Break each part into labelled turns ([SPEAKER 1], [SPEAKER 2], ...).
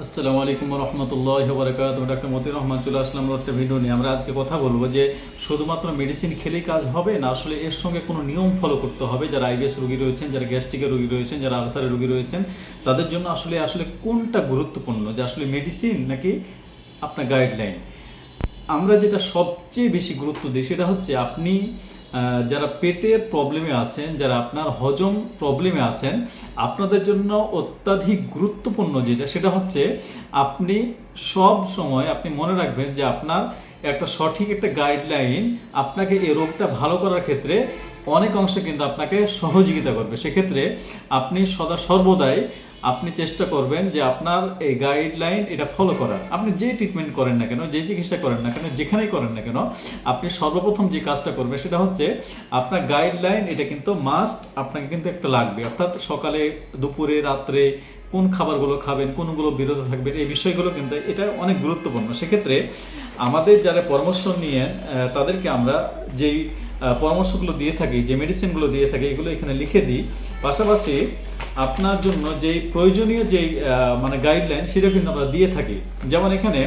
[SPEAKER 1] আসসালামু আলাইকুম রহমতুল্লাহ বরকাত। ডাক্তার মতিউর রহমান চলে আসলাম একটা ভিডিও নিয়ে। আমরা আজকে কথা বলবো যে শুধুমাত্র মেডিসিন খেলেই কাজ হবে না, আসলে এর সঙ্গে কোনো নিয়ম ফলো করতে হবে। যারা আইবিএস রোগী রয়েছেন, যারা গ্যাস্ট্রিকের রোগী রয়েছেন, যারা আলসারের রোগী রয়েছেন, তাদের জন্য আসলে আসলে কোনটা গুরুত্বপূর্ণ, যে আসলে মেডিসিন নাকি আপনার গাইডলাইন। আমরা যেটা সবচেয়ে বেশি গুরুত্ব দিই সেটা হচ্ছে আপনি যারা পেটের প্রবলেমে আছেন, যারা আপনার হজম প্রবলেমে আছেন, আপনাদের জন্য অত্যাধিক গুরুত্বপূর্ণ যেটা সেটা হচ্ছে আপনি সব সময় আপনি মনে রাখবেন যে আপনার একটা সঠিক একটা গাইডলাইন আপনাকে এই রোগটা ভালো করার ক্ষেত্রে অনেক অংশে কিন্তু আপনাকে সহযোগিতা করবে। সেক্ষেত্রে আপনি সর্বদাই আপনি চেষ্টা করবেন যে আপনার এই গাইডলাইন এটা ফলো করার। আপনি যে ট্রিটমেন্ট করেন না কেন, যে চিকিৎসা করেন না কেন, যেখানেই করেন না কেন, আপনি সর্বপ্রথম যে কাজটা করবেন সেটা হচ্ছে আপনার গাইডলাইন এটা কিন্তু মাস্ট আপনাকে কিন্তু একটা লাগবে। অর্থাৎ সকালে, দুপুরে, রাত্রে কোন খাবারগুলো খাবেন, কোনগুলো বিরত থাকবেন, এই বিষয়গুলো কিন্তু এটা অনেক গুরুত্বপূর্ণ। সেক্ষেত্রে আমাদের যারা পরামর্শ নিয়ে তাদেরকে আমরা যেই পরামর্শগুলো দিয়ে থাকি, যে মেডিসিনগুলো দিয়ে থাকি, এগুলো এখানে লিখে দিই। পাশাপাশি আপনার জন্য যেই প্রয়োজনীয় যেই মানে গাইডলাইন সেটা কিন্তু আমরা দিয়ে থাকি। যেমন এখানে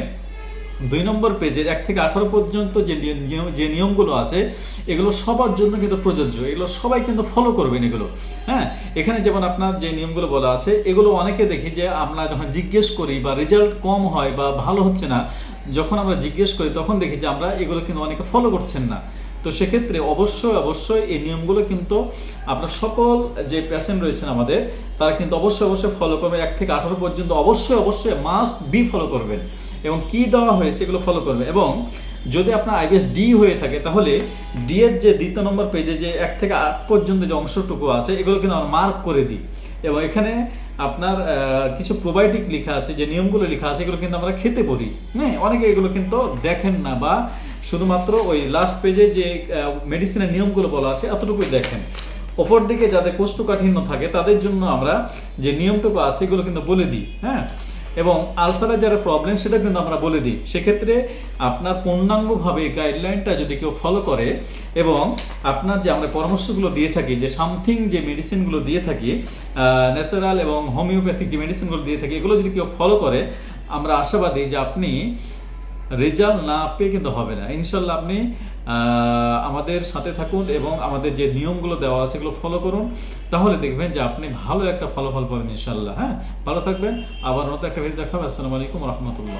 [SPEAKER 1] 2 নম্বর পেজের 1 থেকে 18 পর্যন্ত যে নিয়মগুলো আছে এগুলো সবার জন্য কিন্তু প্রযোজ্য, এগুলো সবাই কিন্তু ফলো করবেন এগুলো। হ্যাঁ, এখানে যেমন আপনার যে নিয়মগুলো বলা আছে এগুলো অনেকে দেখি যে আমরা যখন জিজ্ঞেস করি বা রেজাল্ট কম হয় বা ভালো হচ্ছে না, যখন আমরা জিজ্ঞেস করি তখন দেখি যে আমরা এগুলো কিন্তু অনেকে ফলো করছেন না। তো সেক্ষেত্রে অবশ্যই এই নিয়মগুলো কিন্তু আপনার সকল যে পেশেন্ট রয়েছেন আমাদের তারা কিন্তু অবশ্যই ফলো করবে। 1 থেকে 18 পর্যন্ত অবশ্যই মাস্ট বি ফলো করবেন এবং কি দেওয়া হয়েছে এগুলো ফলো করবেন। এবং যদি আপনার আইবিএস ডি হয়ে থাকে তাহলে ডি এর যে 2 নম্বর পেজে যে 1 থেকে 8 পর্যন্ত যে অংশটুকু আছে এগুলো কিন্তু আমরা মার্ক করে দিই। এবং এখানে আপনার কিছু প্রোবায়োটিক লেখা আছে, যে নিয়মগুলো লেখা আছে এগুলো কিন্তু আমরা খেতে পারি। হ্যাঁ, অনেকে এগুলো কিন্তু দেখেন না বা শুধুমাত্র ওই লাস্ট পেজে যে মেডিসিনের নিয়মগুলো বলা আছে এতটুকুই দেখেন। ওপর দিকে যাদের কোষ্ঠকাঠিন্য থাকে তাদের জন্য আমরা যে নিয়মটুকু আছে এগুলো কিন্তু বলে দিই। হ্যাঁ, এবং আলসারের যারা প্রবলেম সেটা কিন্তু আমরা বলে দিই। সেক্ষেত্রে আপনার পূর্ণাঙ্গভাবে গাইডলাইনটা যদি কেউ ফলো করে এবং আপনার যে আমরা পরামর্শগুলো দিয়ে থাকি, যে সামথিং যে মেডিসিনগুলো দিয়ে থাকি, ন্যাচারাল এবং হোমিওপ্যাথিক যে মেডিসিনগুলো দিয়ে থাকি, এগুলো যদি কেউ ফলো করে আমরা আশাবাদী যে আপনি রেজাল্ট না পেয়ে কিন্তু হবে না। ইনশাল্লাহ আপনি আমাদের সাথে থাকুন এবং আমাদের যে নিয়মগুলো দেওয়া আছে এগুলো ফলো করুন, তাহলে দেখবেন যে আপনি ভালো একটা ফলাফল পাবেন ইনশাল্লাহ। হ্যাঁ, ভালো থাকবেন। আবার নতুন একটা ভিডিও দেখাবো। আসসালামু আলাইকুম রহমতুল্লাহ।